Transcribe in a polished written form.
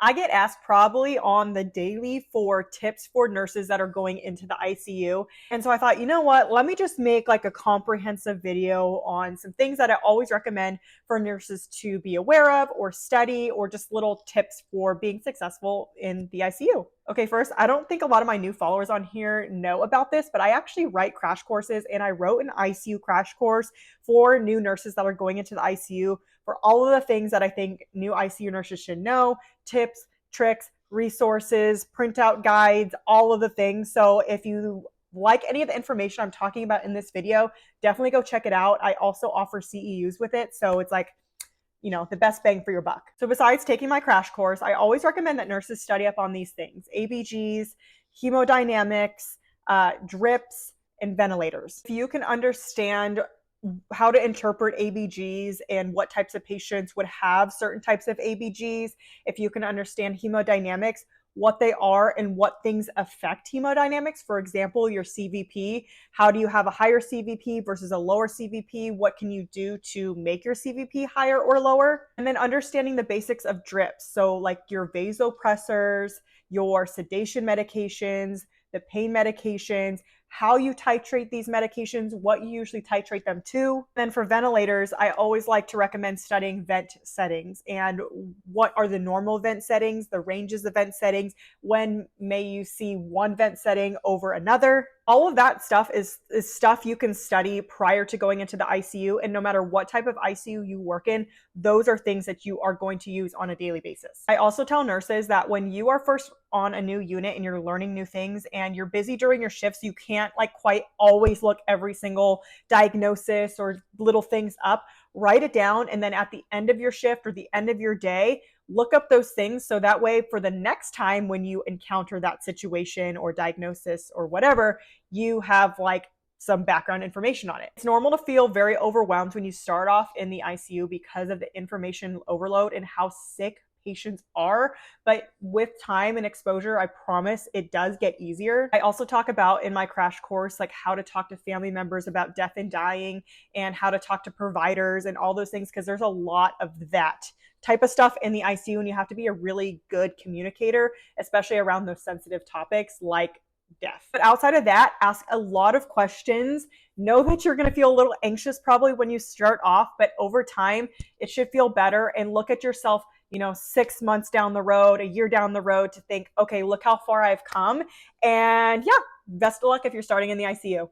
I get asked probably on the daily for tips for nurses that are going into the ICU. And so I thought, you know what? Let me just make like a comprehensive video on some things that I always recommend for nurses to be aware of or study, or just little tips for being successful in the ICU. Okay, first, I don't think a lot of my new followers on here know about this, but I actually write crash courses, and I wrote an ICU crash course for new nurses that are going into the ICU for all of the things that I think new ICU nurses should know, tips, tricks, resources, printout guides, all of the things. So if you like any of the information I'm talking about in this video, definitely go check it out. I also offer CEUs with it. So it's like, the best bang for your buck. So besides taking my crash course, I always recommend that nurses study up on these things: ABGs, hemodynamics, drips, and ventilators. If you can understand how to interpret ABGs and what types of patients would have certain types of ABGs, if you can understand hemodynamics, what they are and what things affect hemodynamics. For example, your CVP. How do you have a higher CVP versus a lower CVP? What can you do to make your CVP higher or lower? And then understanding the basics of drips. So like your vasopressors, your sedation medications, the pain medications, how you titrate these medications, what you usually titrate them to. Then for ventilators, I always like to recommend studying vent settings and what are the normal vent settings, the ranges of vent settings, when may you see one vent setting over another. All of that stuff is stuff you can study prior to going into the ICU, and no matter what type of ICU you work in, those are things that you are going to use on a daily basis. I also tell nurses that when you are first on a new unit and you're learning new things and you're busy during your shifts, you can't like quite always look every single diagnosis or little things up. Write it down, and then at the end of your shift or the end of your day, look up those things, so that way for the next time when you encounter that situation or diagnosis or whatever, you have like some background information on it. It's normal to feel very overwhelmed when you start off in the ICU because of the information overload and how sick patients are, but with time and exposure, I promise it does get easier. I also talk about in my crash course like how to talk to family members about death and dying, and how to talk to providers and all those things, because there's a lot of that type of stuff in the ICU, and you have to be a really good communicator, especially around those sensitive topics like death. But outside of that, ask a lot of questions. Know that you're going to feel a little anxious probably when you start off, but over time, it should feel better. And look at yourself, 6 months down the road, a year down the road, to think, okay, look how far I've come. And yeah, best of luck if you're starting in the ICU.